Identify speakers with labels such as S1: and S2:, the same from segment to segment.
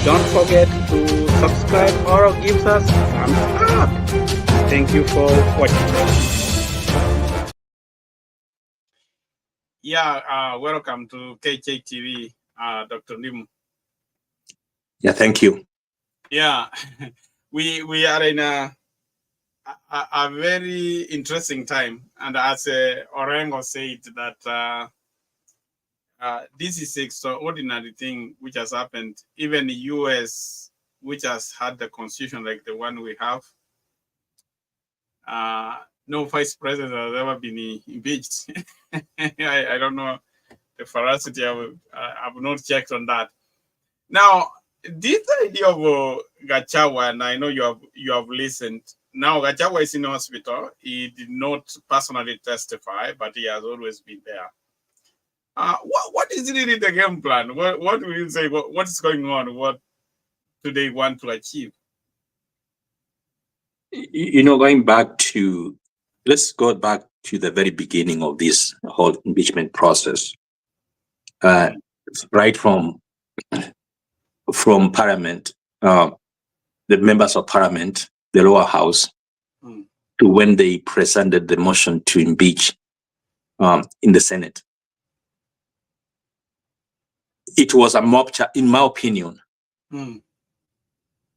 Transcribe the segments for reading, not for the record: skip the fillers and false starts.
S1: Don't forget to subscribe or give us thumbs up. Thank you for watching.
S2: Yeah, welcome to KKTV, Dr. Lim.
S3: Yeah, thank you.
S2: Yeah, we are in a very interesting time, and as Orengo said that this is extraordinary thing which has happened. Even the U.S., which has had the constitution like the one we have, no vice president has ever been impeached. I don't know the veracity. I've not checked on that. Now, this idea of Gachagua, and I know you have listened. Now, Gachagua is in hospital. He did not personally testify, but he has always been there. What is really the game plan? What will you say? What is going on? What do they want to achieve?
S3: Let's go back to the very beginning of this whole impeachment process. Right from Parliament, the members of Parliament, the lower house, to when they presented the motion to impeach in the Senate. It was a mob, in my opinion.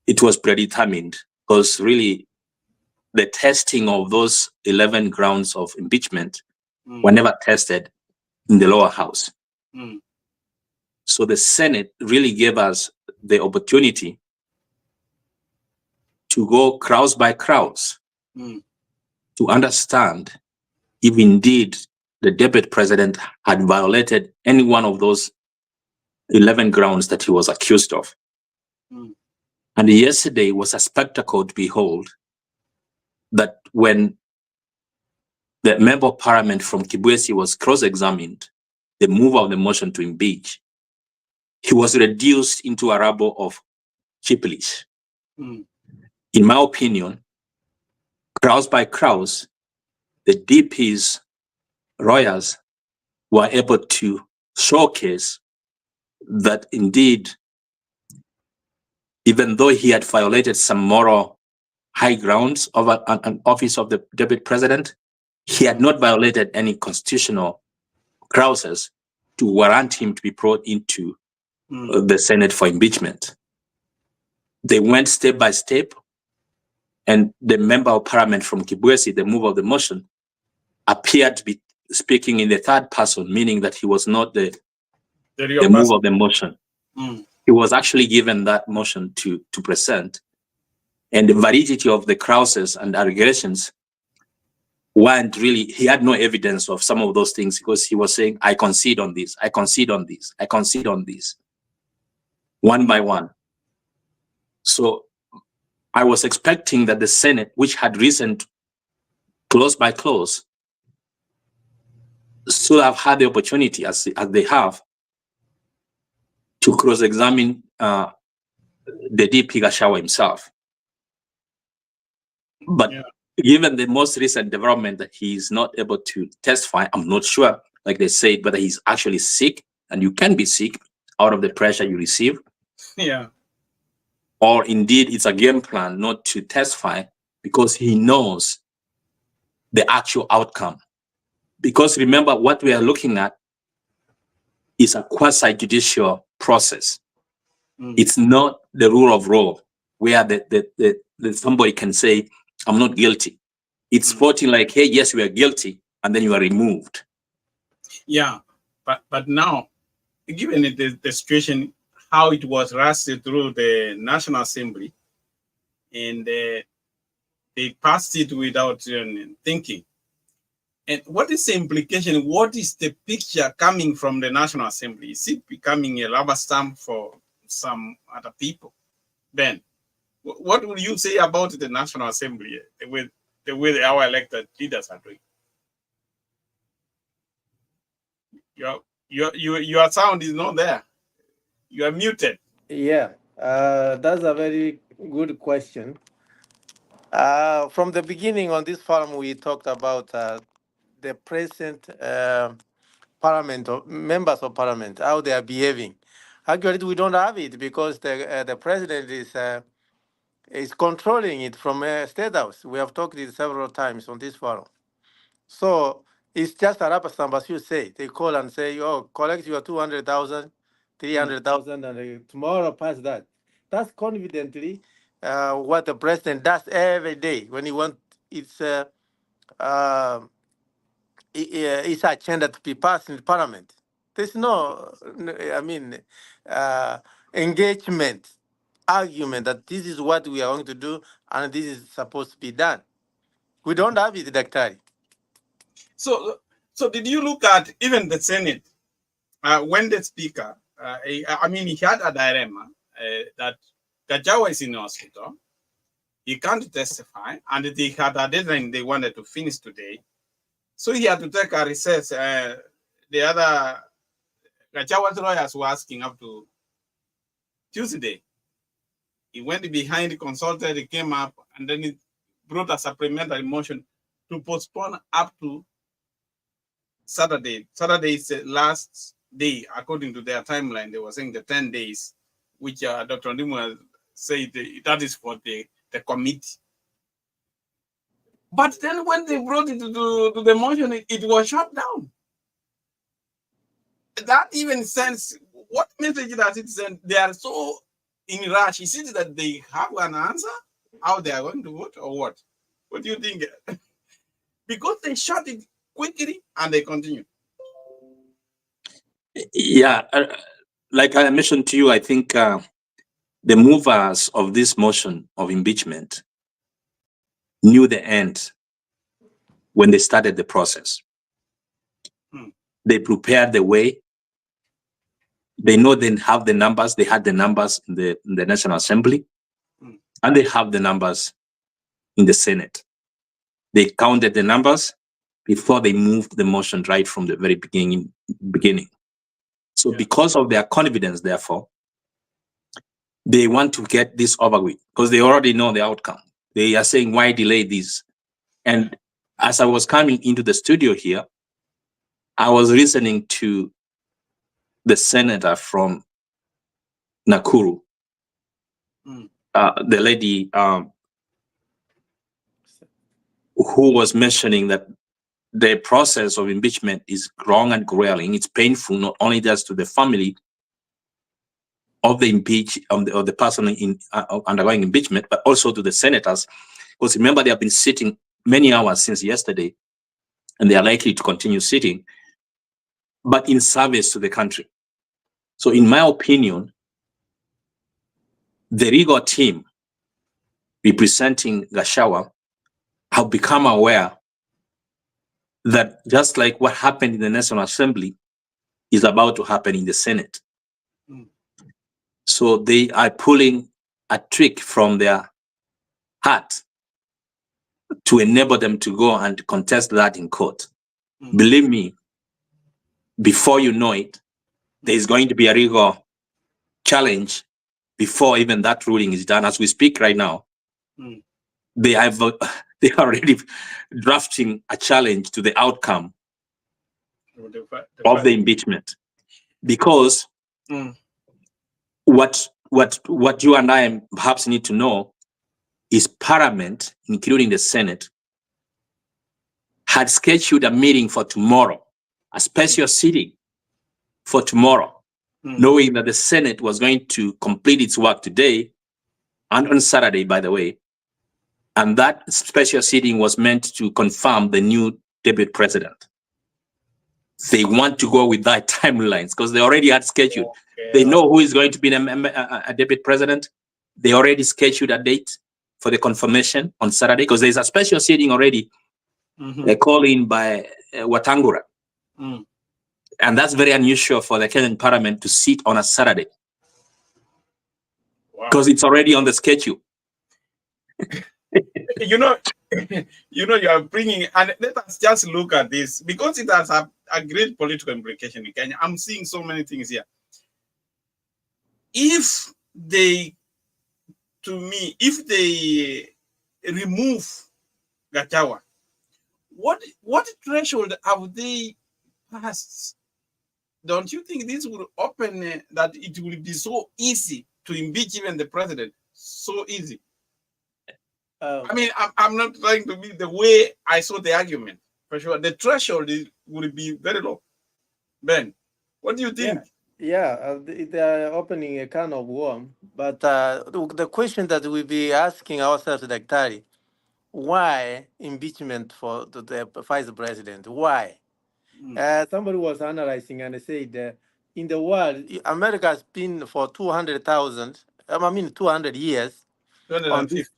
S3: It was predetermined because really the testing of those 11 grounds of impeachment were never tested in the lower house. So the Senate really gave us the opportunity to go crowds by crowds to understand if indeed the deputy president had violated any one of those 11 grounds that he was accused of. And yesterday was a spectacle to behold that when the member of parliament from Kibwezi was cross-examined, the mover of the motion to impeach, he was reduced into a rabble of chipleys. In my opinion, crowds by crowds, the DP's lawyers were able to showcase that indeed, even though he had violated some moral high grounds of an office of the deputy president, he had not violated any constitutional clauses to warrant him to be brought into the Senate for impeachment. They went step by step, and the member of parliament from Kibwezi, the mover of the motion, appeared to be speaking in the third person, meaning that he was not the mover of the motion. He was actually given that motion to present. And the validity of the clauses and allegations weren't really, he had no evidence of some of those things because he was saying, I concede on this, I concede on this, I concede on this, one by one. So I was expecting that the Senate, which had reasoned clause by clause, should have had the opportunity, as they have, to cross-examine the DP Gachagua himself. But given the most recent development that he is not able to testify, I'm not sure, like they said, whether he's actually sick, and you can be sick out of the pressure you receive.
S2: Yeah.
S3: Or indeed it's a game plan not to testify because he knows the actual outcome. Because remember, what we are looking at is a quasi-judicial process. It's not the rule of law where the somebody can say, I'm not guilty. It's voting like, hey, yes, we are guilty, and then you are removed.
S2: Yeah, but now, given the situation, how it was rushed through the National Assembly, and they passed it without thinking. And what is the implication? What is the picture coming from the National Assembly? Is it becoming a rubber stamp for some other people? Ben, what would you say about the National Assembly, the way our elected leaders are doing? Your sound is not there. You are muted.
S4: Yeah, that's a very good question. From the beginning on this forum, we talked about the present parliament, or members of parliament, how they are behaving. Actually, we don't have it because the president is controlling it from State House. We have talked it several times on this forum. So it's just a rubber stamp, as you say. They call and say, "Oh, collect your 200,000, 300,000, and tomorrow pass that." That's confidently what the president does every day when he wants its uh, its agenda to be passed in Parliament. There's no, I mean, uh, engagement, argument that this is what we are going to do and this is supposed to be done. We don't have it, Daktari.
S2: So, so did you look at even the Senate when the speaker? I mean, he had a dilemma that Gachagua is in hospital. He can't testify, and they had a deadline they wanted to finish today. So he had to take a recess. The other Gachawa's lawyers were asking up to Tuesday. He went behind, consulted, he came up, and then he brought a supplementary motion to postpone up to Saturday. Saturday is the last day, according to their timeline. They were saying the 10 days, which Dr. Ndimu said that is for the committee. But then when they brought it to the motion, it was shut down. That even sends, what message does it send? They are so in rush. Is it that they have an answer, how they are going to vote, or what? What do you think? Because they shut it quickly and they continue.
S3: Yeah, like I mentioned to you, I think the movers of this motion of impeachment knew the end when they started the process. They prepared the way. They know they have the numbers. They had the numbers in the National Assembly, and they have the numbers in the Senate. They counted the numbers before they moved the motion right from the very beginning. So because of their confidence, therefore, they want to get this over with because they already know the outcome. They are saying, why delay this? And as I was coming into the studio here, I was listening to the senator from Nakuru, the lady who was mentioning that the process of impeachment is wrong and grueling. It's painful, not only just to the family of the of the person undergoing impeachment, but also to the senators. Because remember, they have been sitting many hours since yesterday, and they are likely to continue sitting, but in service to the country. So in my opinion, the legal team representing Gachagua have become aware that just like what happened in the National Assembly is about to happen in the Senate. So they are pulling a trick from their hat to enable them to go and contest that in court. Believe me, before you know it, there's going to be a legal challenge before even that ruling is done. As we speak right now, they are already drafting a challenge to the outcome of the impeachment, because what you and I perhaps need to know is Parliament, including the Senate, had scheduled a meeting for tomorrow, a special sitting for tomorrow, knowing that the Senate was going to complete its work today and on Saturday, by the way. And that special sitting was meant to confirm the new deputy president. They want to go with that timelines because they already had scheduled. They know who is going to be a deputy president. They already scheduled a date for the confirmation on Saturday because there's a special sitting already called in by Watangura. And that's very unusual for the Kenyan parliament to sit on a Saturday because it's already on the schedule.
S2: You know, you are bringing, and let us just look at this because it has a great political implication in Kenya. I'm seeing so many things here. If they remove Gachagua, what threshold have they passed don't you think this will open that it will be so easy to impeach even the president? So easy. I mean, I'm not trying to be the way I saw the argument. For sure, the threshold will be very low. Ben, what do you think?
S4: They are opening a can of worm. But the question that we'll be asking ourselves, Daktari, why impeachment for the vice president? Why? Somebody was analyzing and they said in the world, America has been for 200,000, 200 years on
S2: 250.
S4: this,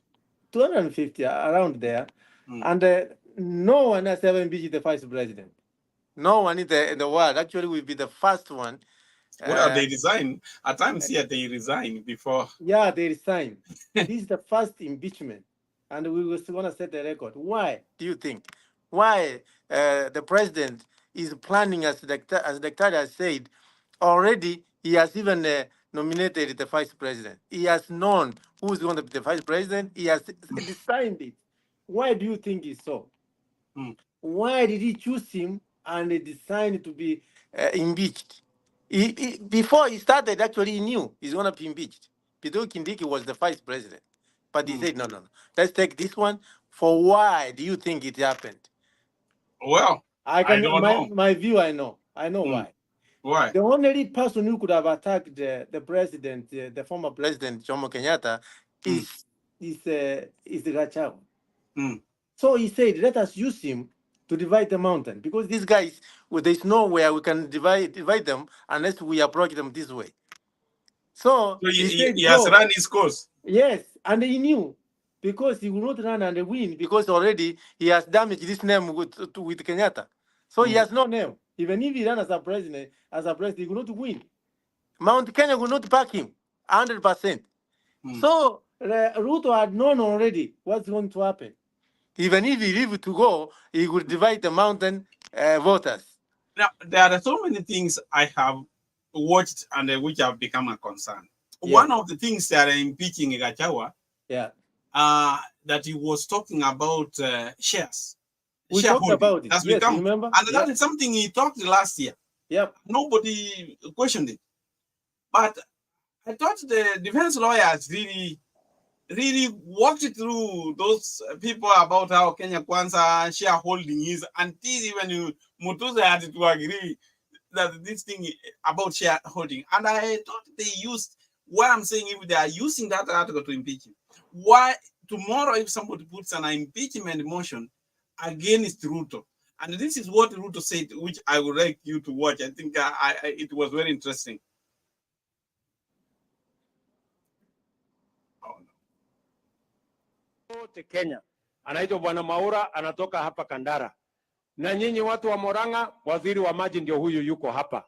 S4: 250 around there, and no one has ever impeached the vice president. No one in the world. Actually, will be the first one.
S2: Well, they resign. At times here, they resign before.
S4: Yeah, they resign. This is the first impeachment. And we were going to set the record. Why do you think? Why the president is planning, as the Dr. has said, already he has even nominated the vice president. He has known who's going to be the vice president. He has designed it. Why do you think it's so? Why did he choose him and decide to be impeached? Before he started, actually, he knew he's going to be impeached. Peter Kindiki was the vice president. But he said, no. Let's take this one. For why do you think it happened?
S2: Well, I don't know.
S4: My view, I know. I know why.
S2: Why?
S4: The only person who could have attacked the president, the former president, Jomo Kenyatta, is Gachagua. So he said, let us use him to divide the mountain, because these guys, there's nowhere we can divide them unless we approach them this way. So
S2: he has run his course.
S4: Yes, and he knew, because he will not run and win, because already he has damaged this name with Kenyatta. So he has no name. Even if he ran as a president, he will not win. Mount Kenya will not back him 100%. So Ruto had known already what's going to happen. Even if he leave to go, he would divide the mountain voters.
S2: Now, there are so many things I have watched and which have become a concern. Yeah. One of the things that are impeaching Gachagua, that he was talking about shares.
S4: We talked about it.
S2: That's
S4: yes,
S2: become,
S4: remember?
S2: And that is something he talked last year.
S4: Yep.
S2: Nobody questioned it. But I thought the defense lawyers really walked through those people about how Kenya Kwanza shareholding is, until even Mutuza had to agree that this thing about shareholding. And I thought they used what I'm saying, if they are using that article to impeach him. Why tomorrow, if somebody puts an impeachment motion against Ruto, and this is what Ruto said, which I would like you to watch. I think it was very interesting.
S5: Kenya anaitwa Bwana Maura, anatoka hapa Kandara, na nyinyi watu wa Moranga, waziri wa maji ndio huyu yuko hapa.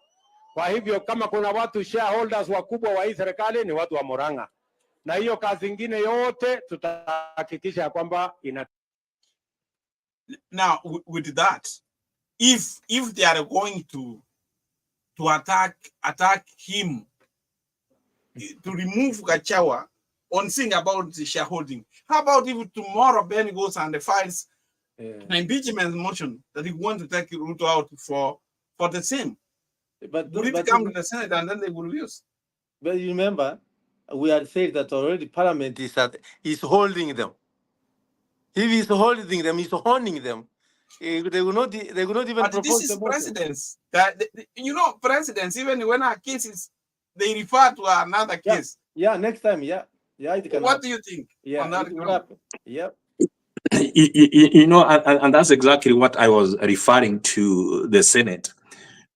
S5: Kwa hivyo kama kuna watu shareholders wakubwa wa hii serikali ni watu wa Moranga, na hiyo kazi ingine yote tutahakikisha kwamba ina.
S2: Now with that, if they are going to attack him, to remove Gachagua on saying about the shareholding, how about if tomorrow Ben goes and files an impeachment motion that he wants to take Ruto out for the same? But will it come to the Senate and then they will use?
S4: But you remember, we had said that already Parliament is holding them. If he's holding them, he's honing them. They will not even
S2: but
S4: propose.
S2: This is precedents. Presidents, even when our cases, they refer to another case.
S4: Yeah, next time, yeah. It can
S2: what
S4: happen.
S2: do you think?
S4: Yeah,
S2: on that
S4: it will happen. Yep.
S3: And that's exactly what I was referring to the Senate,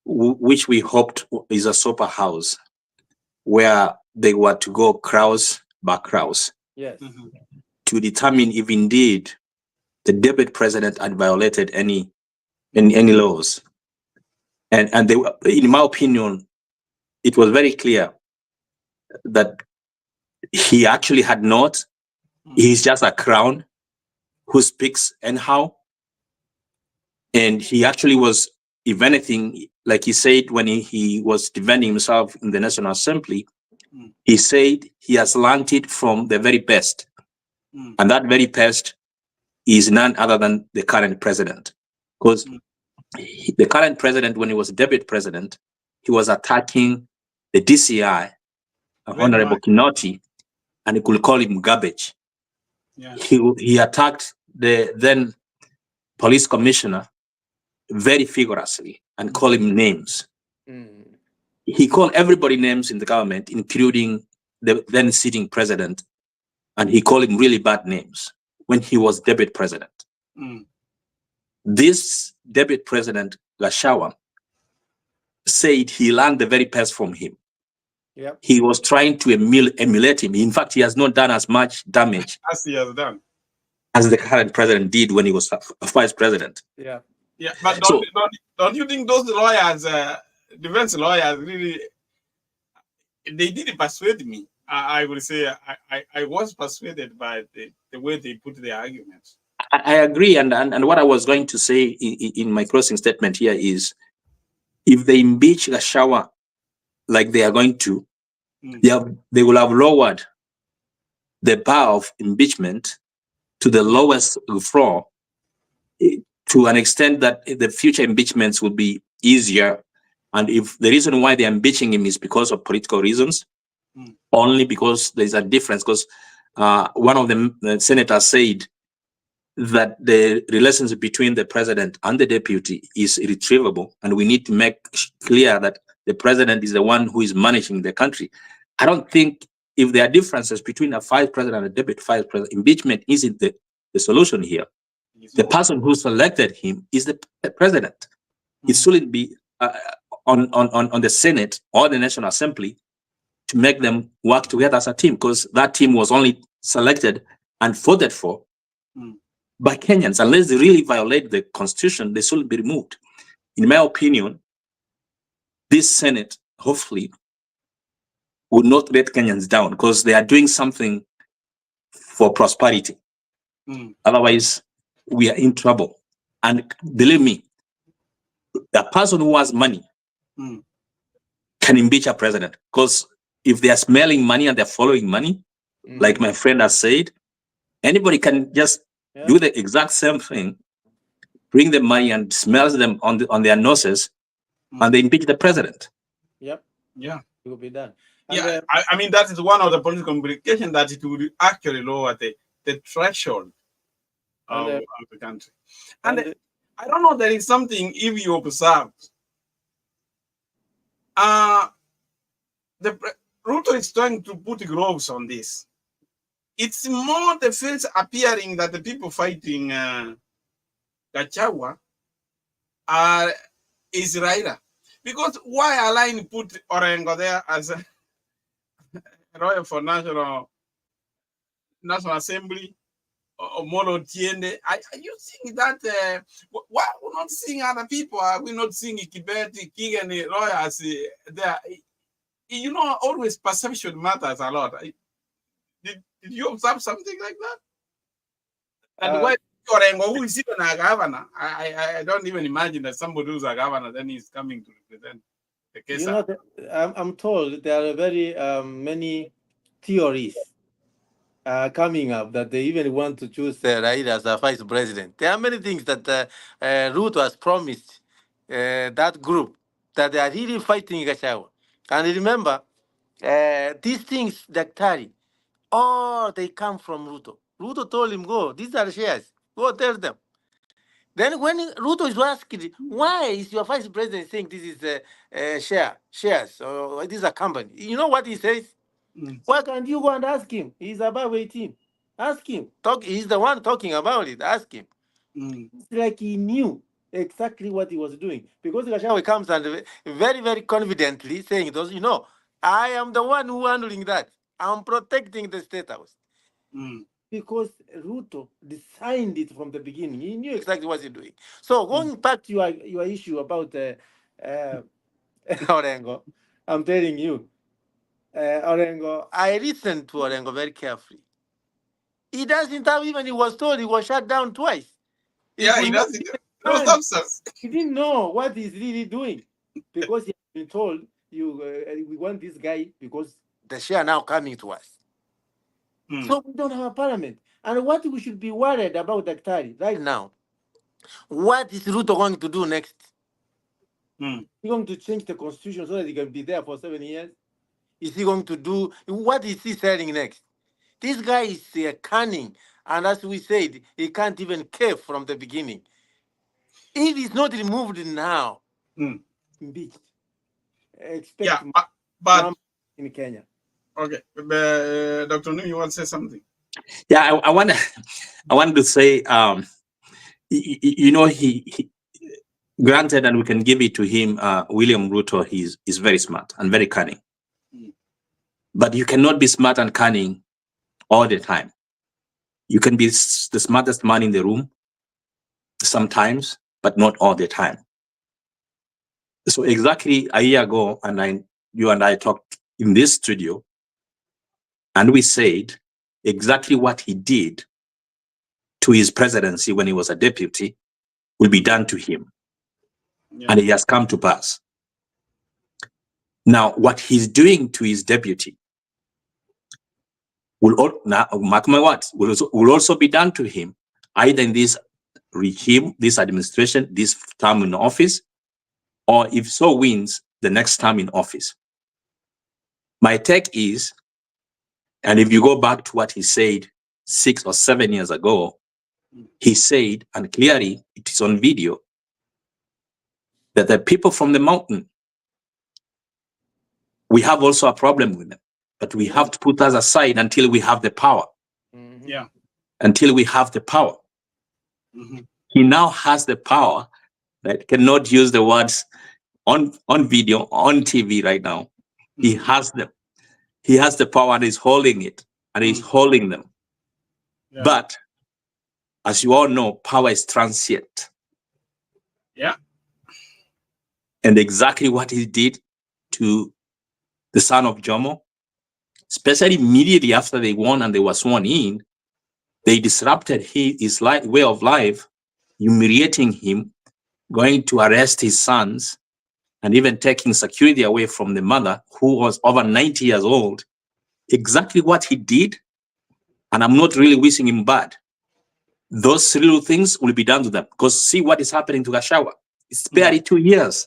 S3: which we hoped is a super house where they were to go crows by crows.
S4: Yes.
S3: To determine if indeed the deputy president had violated any laws. And they were, in my opinion, it was very clear that he actually had not. He's just a crown who speaks anyhow. And he actually was, if anything, like he said when he was defending himself in the National Assembly, he said he has learned it from the very best. And that very best is none other than the current president. Because the current president, when he was deputy president, he was attacking the DCI, Honorable Kinoti, and he could call him garbage.
S2: Yeah.
S3: He attacked the then police commissioner very vigorously and called him names. He called everybody names in the government, including the then sitting president, and he called him really bad names when he was deputy president. This deputy president, Gachagua, said he learned the very best from him.
S4: Yep.
S3: He was trying to emulate him. In fact, he has not done as much damage
S2: as he has done
S3: as the current president did when he was a vice president.
S4: Yeah.
S2: Yeah, but don't you think those lawyers, defense lawyers, really, they didn't persuade me? I would say I was persuaded by the way they put their arguments.
S3: I agree, and what I was going to say in my closing statement here is, if they impeach Gachagua like they are going to, they will have lowered the bar of impeachment to the lowest floor, to an extent that the future impeachments will be easier. And if the reason why they're impeaching him is because of political reasons, only because there's a difference, because one of the senators said that the relations between the president and the deputy is irretrievable, and we need to make clear that the president is the one who is managing the country. I don't think, if there are differences between a vice president and a deputy vice president, impeachment isn't the solution here. The person who selected him is the president. It shouldn't be on the Senate or the National Assembly to make them work together as a team, because that team was only selected and voted for by Kenyans. Unless they really violate the constitution, they should be removed. In my opinion, this Senate hopefully would not let Kenyans down, because they are doing something for prosperity. Otherwise, we are in trouble. And believe me, the person who has money can impeach a president, because if they are smelling money and they're following money, like my friend has said, anybody can just do the exact same thing, bring the money and smells them on their noses, and they impeach the president.
S4: Yep.
S2: Yeah.
S4: It will be done. And
S2: yeah, I mean, that is one of the political implications, that it would actually lower the threshold of the country. And I don't know, there is something, if you observed, Ruto is trying to put gloves on this. It's more the face appearing that the people fighting Gachagua is Raila. Because why Align put Orengo there as a lawyer for National Assembly, or Molo Tiende? Are you seeing that? Why are we not seeing other people? Are we not seeing Kibeti, King, and the lawyers there? You know, always perception matters a lot. Did you observe something like that? And why Orengo, who is even a governor? I don't even imagine that somebody who's a governor then is coming to represent the case.
S4: You know, I'm told there are very many theories coming up that they even want to choose Raila as a vice president. There are many things that Ruto has promised that group, that they are really fighting Gachagua. And remember, these things, Daktari, they come from Ruto. Ruto told him, go, these are shares, go tell them. Then when Ruto is asked, why is your vice president saying this is shares, or this is a company? You know what he says? Why can't you go and ask him? He's above 18. Ask him. He's the one talking about it. Ask him. It's like he knew exactly what he was doing. Because Gachagua comes and very, very confidently saying, you know, I am the one who handling that. I'm protecting the State House. Because Ruto designed it from the beginning. He knew exactly what he's doing. So going back to your issue about Orengo, I'm telling you, Orengo, I listened to Orengo very carefully. He doesn't have, even he was told he was shut down twice.
S2: He doesn't. No substance.
S4: He didn't know what he's really doing, because he had been told, we want this guy because the share now coming to us. So we don't have a parliament. And what we should be worried about, Daktari, right now, what is Ruto going to do next? He's going to change the constitution so that he can be there for 7 years? Is he going to do, what is he saying next? This guy is cunning, and as we said, he can't even care from the beginning. If he's not removed now, impeached, expect
S2: but
S4: in Kenya.
S2: Okay, Dr. New, you want to say something?
S3: Yeah, I want to say, he granted, and we can give it to him. William Ruto, he's very smart and very cunning, but you cannot be smart and cunning all the time. You can be the smartest man in the room sometimes, but not all the time. So exactly a year ago, you and I talked in this studio, and we said exactly what he did to his presidency when he was a deputy will be done to him. Yeah. And it has come to pass. Now, what he's doing to his deputy mark my words, will also be done to him, either in this regime, this administration, this term in office, or if so wins, the next term in office. My take is, and if you go back to what he said 6 or 7 years ago, he said, and clearly it is on video, that the people from the mountain, we have also a problem with them, but we have to put us aside until we have the power.
S2: Yeah.
S3: Until we have the power. He now has the power that cannot use the words on video, on TV right now. He has them. He has the power and he's holding it, and he's holding them. Yeah. But as you all know, power is transient.
S2: Yeah.
S3: And exactly what he did to the son of Jomo, especially immediately after they won and they were sworn in, they disrupted his way of life, humiliating him, going to arrest his sons, and even taking security away from the mother, who was over 90 years old. Exactly what he did, and I'm not really wishing him bad. Those little things will be done to them, because see what is happening to Gachagua. It's barely 2 years.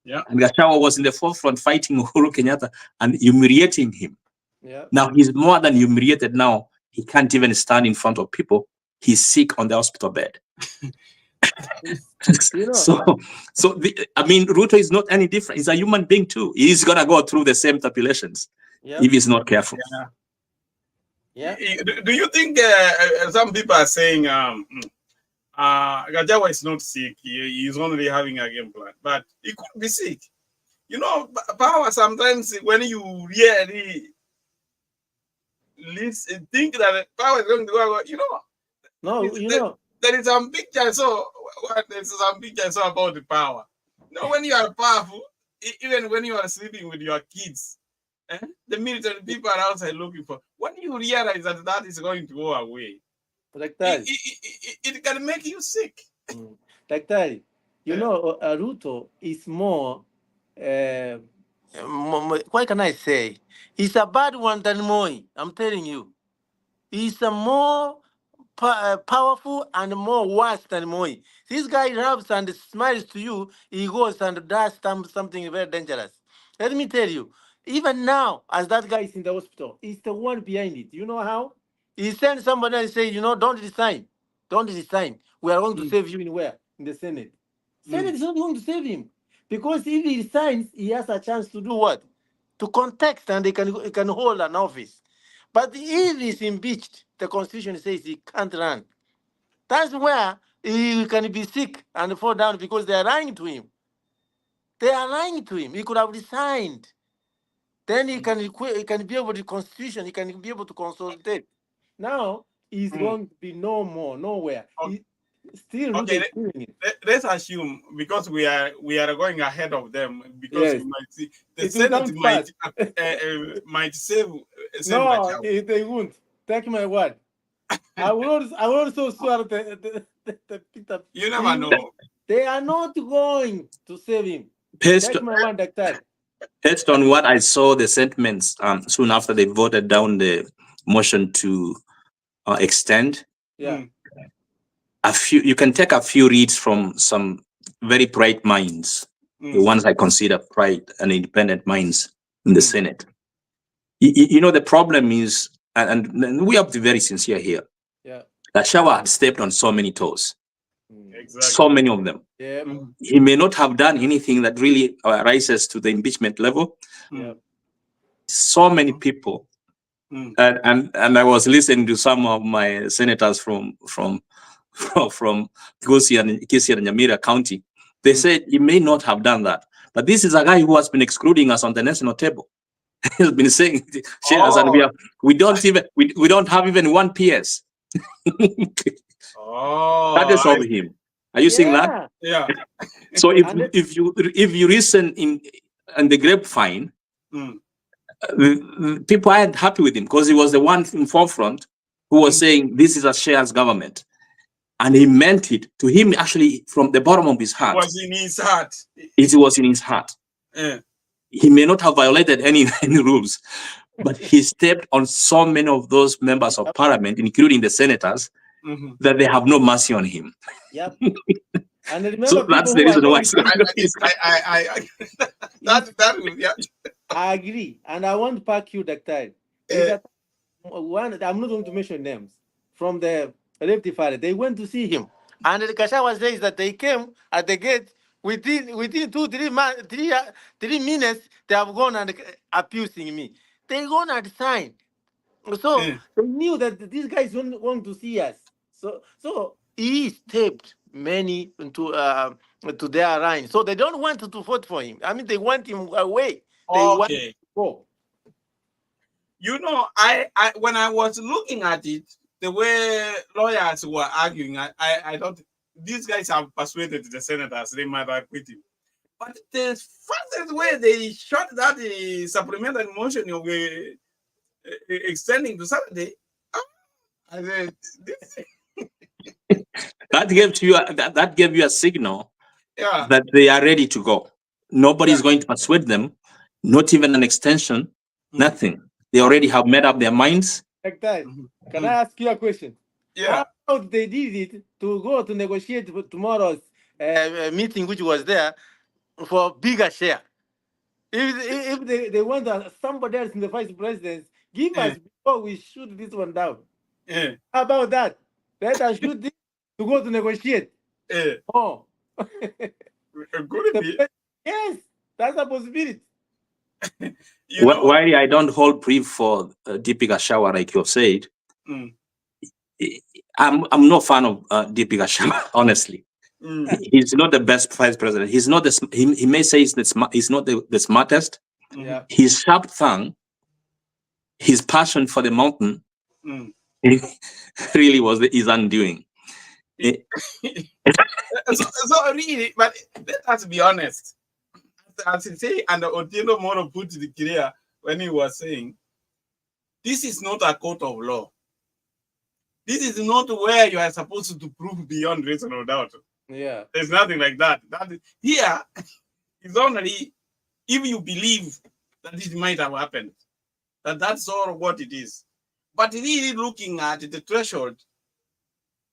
S2: Yeah.
S3: And Gachagua was in the forefront fighting Uhuru Kenyatta and humiliating him.
S4: Yeah. Now
S3: he's more than humiliated now. He can't even stand in front of people. He's sick on the hospital bed. Ruto is not any different. He's a human being too. He's gonna go through the same tribulations if he's not careful.
S4: Yeah.
S2: Do you think some people are saying Gachagua is not sick? He's only having a game plan, but he could be sick. Power sometimes when you really think that power is going to go, there is some picture I saw. There's some picture I saw about the power. When you are powerful, even when you are sleeping with your kids, the military people are outside looking for. When you realize that is going to go away,
S4: like that,
S2: it can make you sick.
S4: Like that, Ruto is more. What can I say? He's a bad one than Moi. I'm telling you, he's a more powerful and more worse than Moi. This guy rubs and smiles to you. He goes and does something very dangerous. Let me tell you, even now, as that guy is in the hospital, he's the one behind it. You know how? He sends somebody and say, don't resign. Don't resign. We are going to save you in where? In the Senate. Senate is not going to save him. Because if he resigns, he has a chance to do what? To contest, and he can hold an office. But if he's impeached, the Constitution says he can't run. That's where he can be sick and fall down, because they are lying to him. They are lying to him. He could have resigned. Then he can be able to Constitution. He can be able to consolidate. Now he's going to be nowhere.
S2: Okay.
S4: Okay.
S2: Let's assume, because we are going ahead of them, because we might see the Senate might save.
S4: No, they won't. Take my word. I will also swear the Peter.
S2: You never know.
S4: They are not going to save him. Take my word like that.
S3: Based on what I saw, the sentiments soon after they voted down the motion to extend.
S4: Yeah.
S3: You can take a few reads from some very bright minds the ones I consider pride and independent minds in the Senate. You know, the problem is, and we have to be very sincere here.
S4: Yeah.
S3: Gachagua had stepped on so many toes,
S2: Exactly.
S3: so many of them.
S4: Yeah.
S3: He may not have done anything that really rises to the impeachment level.
S4: Yeah.
S3: So many people, and I was listening to some of my senators from Kisii and Nyamira County. They said he may not have done that, but this is a guy who has been excluding us on the national table. He's been saying shares, and we don't have even one PS. That is of him. Are you seeing that?
S2: Yeah.
S3: So if you listen in the grapevine, people aren't happy with him because he was the one in forefront who was saying this is a shares government, and he meant it to him actually from the bottom of his heart.
S2: It was in his heart.
S3: It was in his heart. He may not have violated any rules, but he stepped on so many of those members of parliament, including the senators, that they have no mercy on him.
S4: Yep. And remember,
S3: so that's the reason why.
S4: I agree, and I want to back you, Dr. One, I'm not going to mention names from the Lefty Party. They went to see him, and the Gachagua says that they came at the gate within 3 minutes. They have gone and abusing me. They gone and signed, so they knew that these guys don't want to see us. So he stepped many into to their line. So they don't want to vote for him. I mean, they want him away. They want him to go.
S2: You know, I when I was looking at it, the way lawyers were arguing, I thought these guys have persuaded the senators they might acquit him. But the fastest way they shot that supplementary motion of extending to Saturday, I said,
S3: that gave you a signal that they are ready to go. Nobody's going to persuade them, not even an extension, nothing. They already have made up their minds.
S4: Like that. Can I ask you a question?
S2: Yeah.
S4: How they did it to go to negotiate for tomorrow's meeting, which was there, for bigger share? If they want somebody else in the vice president, give us before we shoot this one down. How about that? Let us shoot this to go to negotiate. Oh. Yes, that's a possibility.
S3: Why I don't hold brief for DP Gachagua, like you have said. I'm no fan of DP Gachagua, honestly. He's not the best vice president. He's not he may say he's not the smartest.
S4: Yeah.
S3: His sharp tongue, his passion for the mountain, really was his undoing.
S2: So really, but let us be honest. As he say, and Otieno Moro put it clear when he was saying, this is not a court of law. This is not where you are supposed to prove beyond reasonable doubt.
S4: Yeah.
S2: There's nothing like that. Here is only if you believe that it might have happened. That's all what it is. But really looking at the threshold,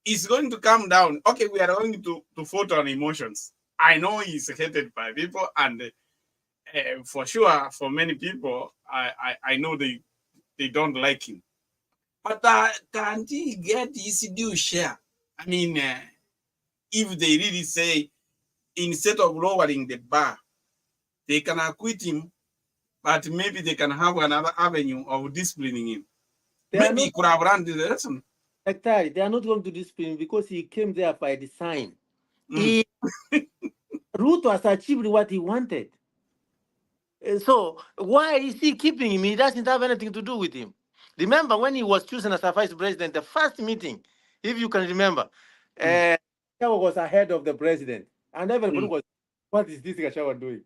S2: is going to come down. Okay, we are going to vote on emotions. I know he's hated by people, and for sure, for many people, I know they don't like him. But can he get his due share? I mean, if they really say, instead of lowering the bar, they can acquit him, but maybe they can have another avenue of disciplining him. Maybe he could have run the lesson.
S4: They are not going to discipline because he came there by design. Ruto has achieved what he wanted. So why is he keeping him? He doesn't have anything to do with him. Remember when he was chosen as a vice president, the first meeting, if you can remember, Gachagua was ahead of the president. And everybody was, what is this Gachagua doing?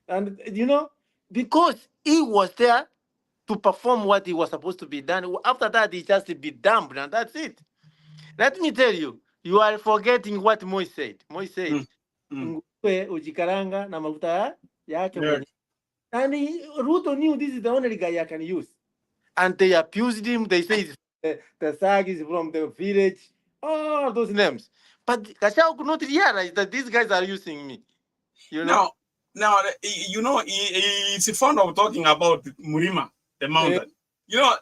S4: And because he was there to perform what he was supposed to be done. After that, he just be dumped, and that's it. Let me tell you, you are forgetting what Moi said. Moi said, ujikaranga na mafuta yake. And Ruto knew this is the only guy I can use. And they abused him. They say the Sag is from the village. All those names. But Gachagua could not realize that these guys are using me.
S2: Now, you know, he's fond of talking about Murima, the mountain. You know,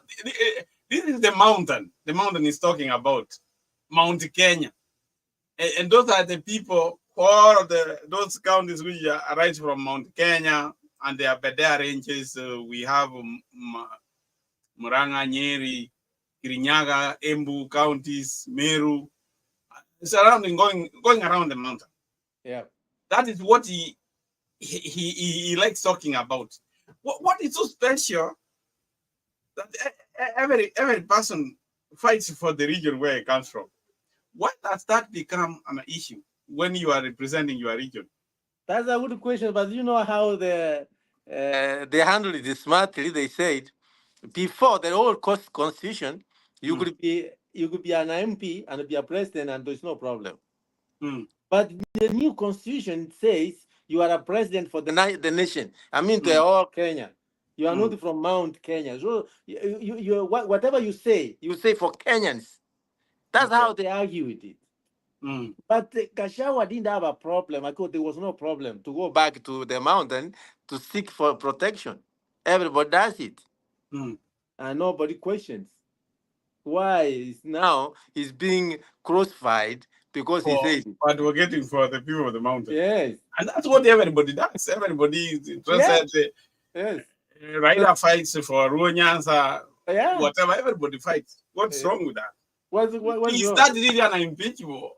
S2: this is the mountain. The mountain is talking about Mount Kenya. And those are the people, all of those counties which arise from Mount Kenya and their Bedea ranges. We have Muranga, Nyeri, Kirinyaga, Embu counties, Meru, surrounding, going around the mountain.
S4: Yeah.
S2: That is what he likes talking about. What is so special that every person fights for the region where he comes from? Why does that become an issue when you are representing your region?
S4: That's a good question, but you know how they handle it smartly. They said before the old constitution, you could be an MP and be a president, and there's no problem. But the new constitution says you are a president for the nation. I mean, the whole Kenya. You are not from Mount Kenya. So whatever you say for Kenyans. That's how they argue with it. But Gachagua didn't have a problem. I thought there was no problem to go back to the mountain to seek for protection. Everybody does it. And nobody questions why now he's being crucified because he said it.
S2: Advocating for the people of the mountain.
S4: Yes.
S2: And that's what everybody does. Everybody is interested.
S4: Yes.
S2: Raila fights for Ruanyansa,
S4: Yeah.
S2: whatever. Everybody fights. What's wrong with that?
S4: What's
S2: Is that really an impeachable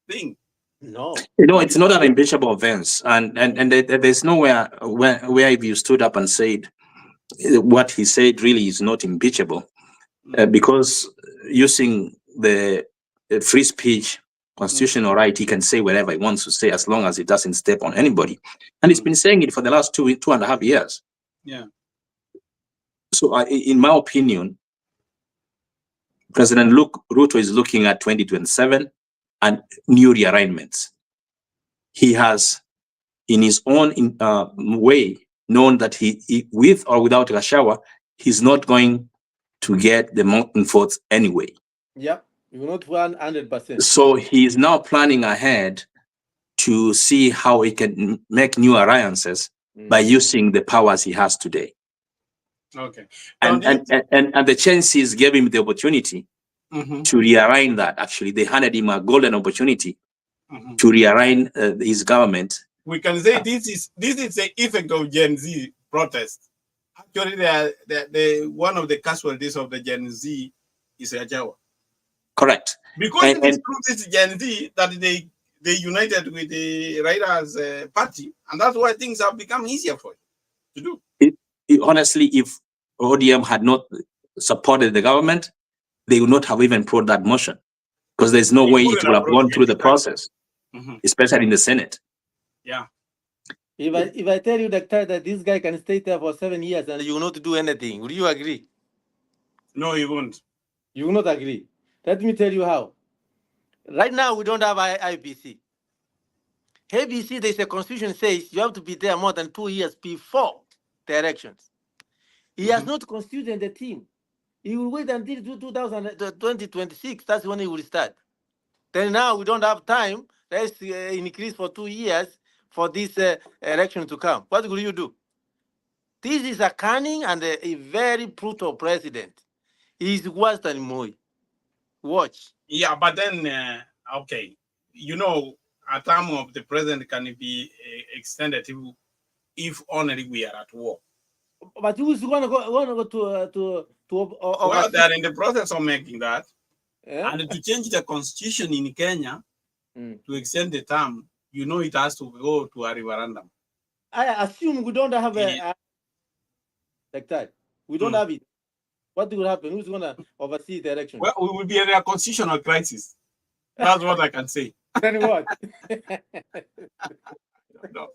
S2: thing?
S4: No.
S3: You know, it's not an impeachable offense, and there's nowhere where if you stood up and said what he said really is not impeachable, because using the free speech constitutional right, he can say whatever he wants to say as long as it doesn't step on anybody, and he's been saying it for the last 2.5 years.
S2: Yeah.
S3: So, in my opinion, President Ruto is looking at 2027 and new rearrangements. He has, in his own way, known that he with or without Gachagua, he's not going to get the mountain votes anyway.
S4: Yep, you're not 100%.
S3: So he is now planning ahead to see how he can make new alliances by using the powers he has today.
S2: Okay.
S3: And the chances gave him the opportunity to rearrange that. Actually, they handed him a golden opportunity to rearrange his government.
S2: We can say this is the effect of Gen Z protest. Actually, the one of the casualties of the Gen Z is Gachagua.
S3: Correct.
S2: Because it is through this Gen Z that they united with the Raiders party, and that's why things have become easier for you to do.
S3: Honestly, if ODM had not supported the government, they would not have even brought that motion, because there's no way it would have gone through the process, especially in the Senate.
S2: Yeah.
S4: If I tell you that this guy can stay there for 7 years and you will not do anything, would you agree?
S2: No, you won't.
S4: You will not agree. Let me tell you how. Right now, we don't have IBC. ABC, there's a constitution says you have to be there more than 2 years before the elections. He has not constituted the team. He will wait until 2026. That's when he will start. Then now we don't have time. Let's increase for 2 years for this election to come. What will you do? This is a cunning and a very brutal president. He's worse than Moi. Watch.
S2: Yeah, but then, okay, you know, a term of the president can be extended if only we are at war.
S4: But who's going to go to
S2: well, they are in the process of making that. Yeah. And to change the constitution in Kenya to extend the term, you know, it has to go to a referendum.
S4: I assume we don't have like that. We don't have it. What will happen? Who's going to oversee the election?
S2: Well, we will be in a constitutional crisis. That's what I can say.
S4: Then what?
S2: No.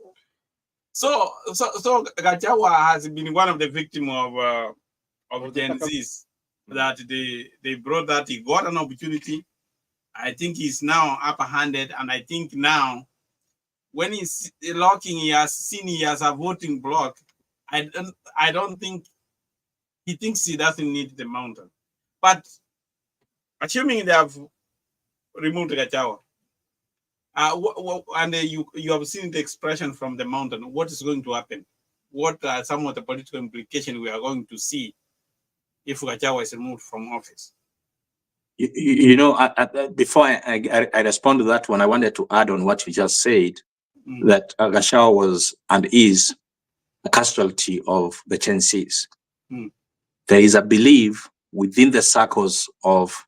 S2: So Gachagua has been one of the victims of Gen Zs that they brought that he got an opportunity. I think he's now upper-handed, and I think now when he's locking, he has a voting bloc. I don't think he thinks he doesn't need the mountain. But assuming they have removed Gachagua, And you have seen the expression from the mountain. What is going to happen? What are some of the political implications we are going to see if Gachagua is removed from office?
S3: You know, before I respond to that one, I wanted to add on what you just said, that Gachagua was and is a casualty of the Chensees. There is a belief within the circles of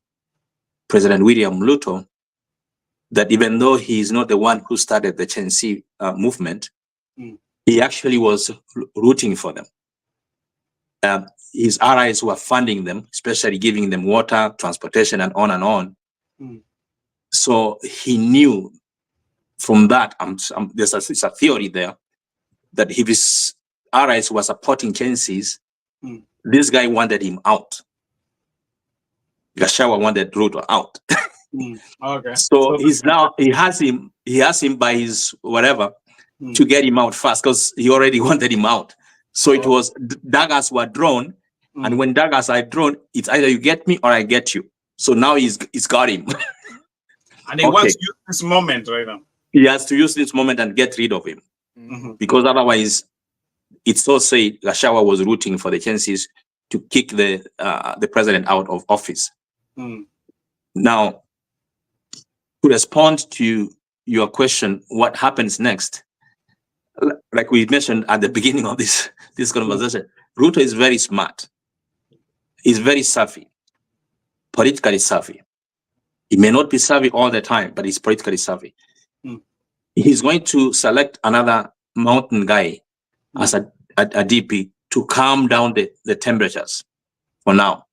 S3: President William Ruto that even though he is not the one who started the Chensee movement, he actually was rooting for them. His allies were funding them, especially giving them water, transportation, and on and on. So he knew from that, there's a theory there, that if his allies were supporting Chensees, this guy wanted him out. Gachagua wanted Ruto out.
S2: Okay.
S3: So he's now, he has him by his whatever to get him out fast, because he already wanted him out. So it was, daggers were drawn, and when daggers are drawn, it's either you get me or I get you. So now he's got him.
S2: And he wants to use this moment right now.
S3: He has to use this moment and get rid of him. Because otherwise, it's so said Gachagua was rooting for the Chensees to kick the president out of office. Now, to respond to your question, what happens next? Like we mentioned at the beginning of this conversation, Ruto is very smart. He's very savvy, politically savvy. He may not be savvy all the time, but he's politically savvy. He's going to select another mountain guy as a DP to calm down the temperatures for now.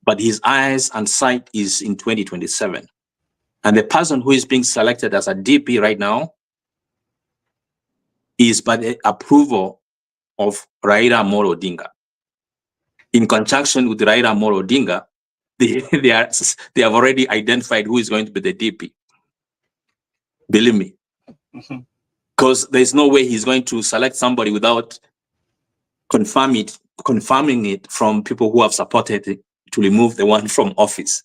S3: But his eyes and sight is in 2027. And the person who is being selected as a DP right now is by the approval of Raila Amolo Odinga. In conjunction with Raila Amolo Odinga, they have already identified who is going to be the DP. Believe me. Because there's no way he's going to select somebody without confirming it from people who have supported it to remove the one from office.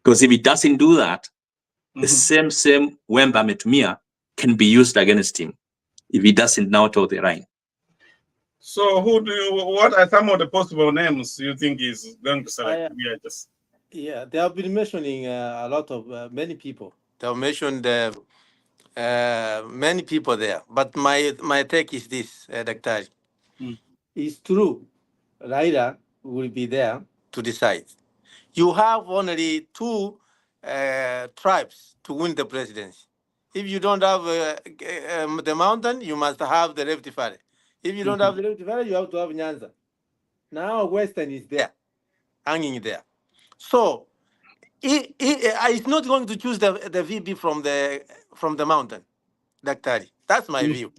S3: Because if he doesn't do that, the same Wemba Metumia can be used against him if he doesn't now toe the line.
S2: So what are some of the possible names you think is going to select?
S4: Yeah, they have been mentioning a lot of many people. They have mentioned many people there. But my take is this, Dr. It's true, Raila will be there to decide. You have only two tribes to win the presidency. If you don't have the mountain, you must have the Rift Valley. If you don't have the Rift Valley, you have to have Nyanza. Now Western is there, hanging there. So it's not going to choose the VP from the mountain, Daktari. That's my view.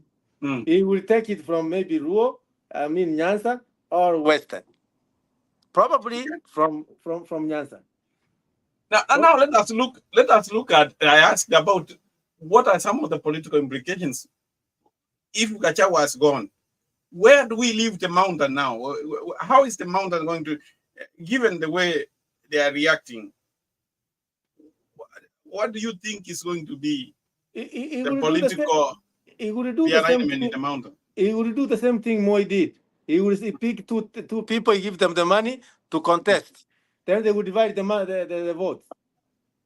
S4: He will take it from maybe Nyanza or Western. Probably from Nyanza.
S2: Now let us look at. I asked about what are some of the political implications if Gachagua is gone. Where do we leave the mountain now? How is the mountain going to, given the way they are reacting? What do you think is going to be the political alignment in the mountain?
S4: He will do the same thing Moi did. He will pick two people, give them the money to contest. Then they will divide the votes.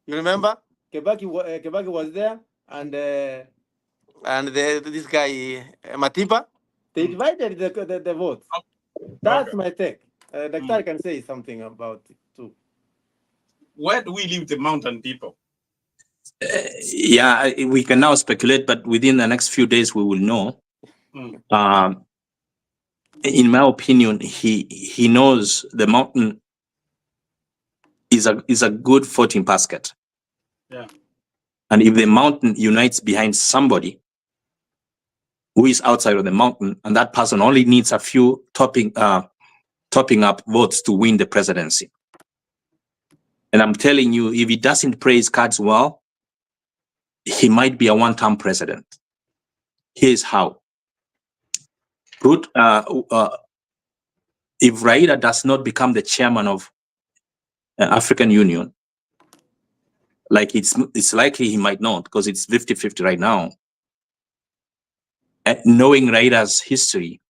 S4: You remember? Kebaki was there, and this guy Matiba. They divided the votes. That's my take. Dr. can say something about it too.
S2: Where do we leave the mountain people?
S3: Yeah, we can now speculate, but within the next few days we will know. In my opinion, he knows the mountain is a good voting basket.
S2: Yeah.
S3: And if the mountain unites behind somebody who is outside of the mountain, and that person only needs a few topping up votes to win the presidency. And I'm telling you, if he doesn't play his cards well, he might be a one-term president. Here's how. If Raila does not become the chairman of African Union, like it's likely he might not, because it's 50-50 right now. And knowing Raida's history,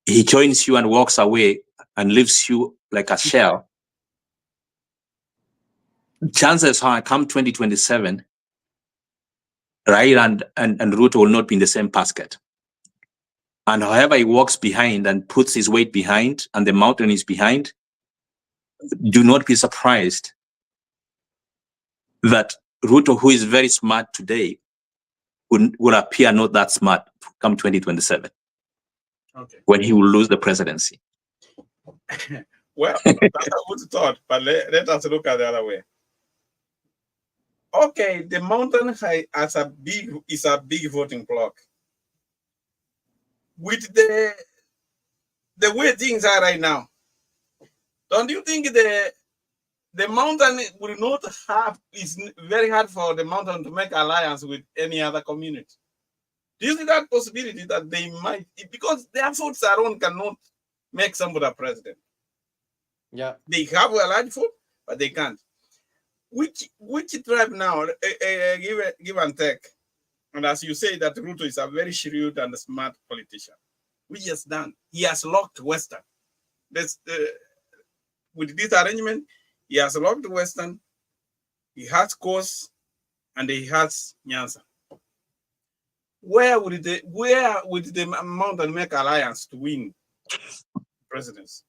S3: he joins you and walks away and leaves you like a shell. Chances are, come 2027, Raila and Ruto will not be in the same basket. And however he walks behind and puts his weight behind, and the mountain is behind, do not be surprised that Ruto, who is very smart today, will appear not that smart come 2027,
S2: Okay.
S3: when he will lose the presidency.
S2: Well, that's a good thought, but let us look at the other way. Okay, the mountain is a big voting bloc. With the way things are right now, don't you think the mountain will not have? It's very hard for the mountain to make alliance with any other community. Do you see that possibility that they might, because their votes alone cannot make somebody a president?
S4: Yeah,
S2: they have a large vote, but they can't. Which tribe now? Give and take. And as you say, that Ruto is a very shrewd and smart politician. Which he has done? He has locked Western. With this arrangement, he has locked Western. He has Coast, and he has Nyanza. Where would the mountain make alliance to win presidency?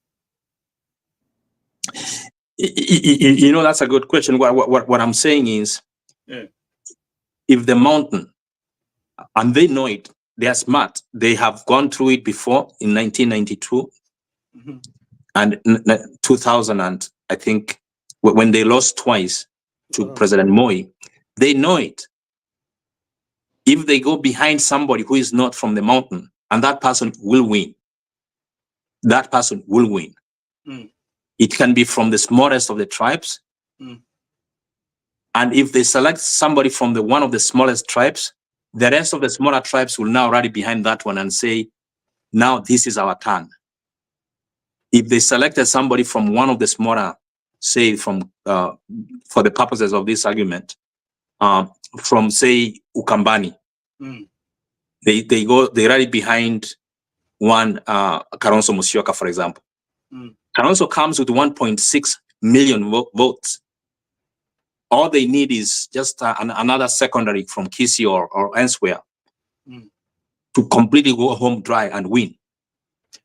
S3: That's a good question. What I'm saying is, if the mountain, and they know it, they are smart. They have gone through it before in 1992 and 2000, and I think when they lost twice to President Moi, they know it. If they go behind somebody who is not from the mountain, and that person will win. That person will win. It can be from the smallest of the tribes. And if they select somebody from one of the smallest tribes, the rest of the smaller tribes will now rally behind that one and say, now this is our turn. If they selected somebody from one of the smaller, say for the purposes of this argument, from say Ukambani, they rally behind one Kalonzo Musyoka, for example. Kalonzo comes with 1.6 million votes. All they need is just another secondary from Kisii or elsewhere to completely go home dry and win.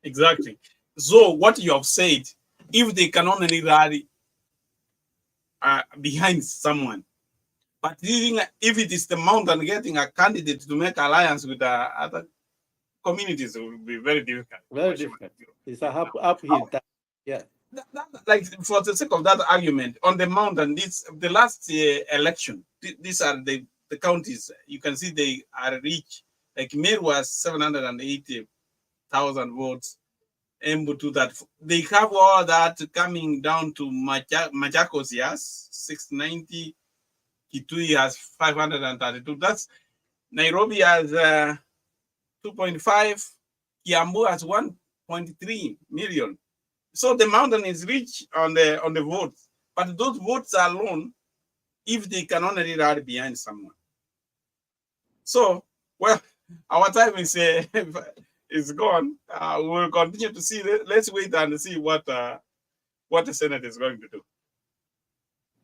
S2: Exactly. So what you have said, if they can only rally behind someone, but if it is the mountain getting a candidate to make alliance with other communities, it will be very difficult.
S4: Very difficult. It's a uphill. Yeah.
S2: Like for the sake of that argument, on the mountain, the last election, these are the counties. You can see they are rich. Like Meru was 780,000 votes. Embu that they have all that coming down to Machakos, yes, 690. Kitui has 532. That's Nairobi has 2.5. Kiambu has 1.3 million. So the mountain is rich on the votes, but those votes alone, if they can only rally behind someone. So, well, our time is gone. We will continue to see. Let's wait and see what the Senate is going to do.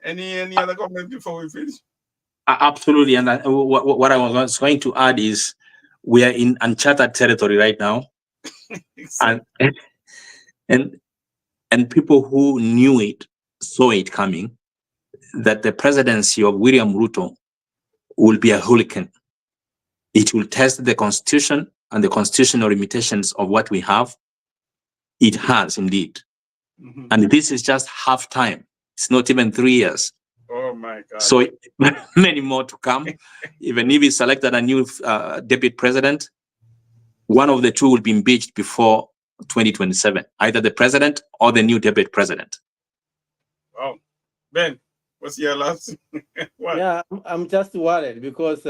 S2: Any other comment before we finish?
S3: Absolutely, and what I was going to add is we are in uncharted territory right now, and people who knew it saw it coming, that the presidency of William Ruto will be a hurricane. It will test the Constitution and the constitutional limitations of what we have. It has indeed. And this is just half time. It's not even 3 years.
S2: Oh my God.
S3: So many more to come. Even if he selected a new deputy president, one of the two will be impeached before 2027, either the president or the new deputy president.
S2: Wow. Ben, what's your last?
S4: Yeah, I'm just worried because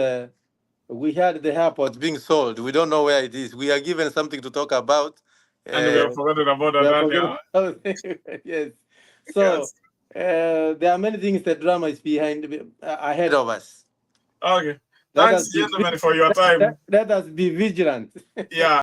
S4: we had the airport being sold. We don't know where it is. We are given something to talk about.
S2: And we have forgotten about that.
S4: Yes. So There are many things the drama is ahead of us.
S2: Okay.
S4: Let
S2: Thanks,
S4: us be,
S2: gentlemen, for your time.
S4: let us be vigilant.
S2: Yeah.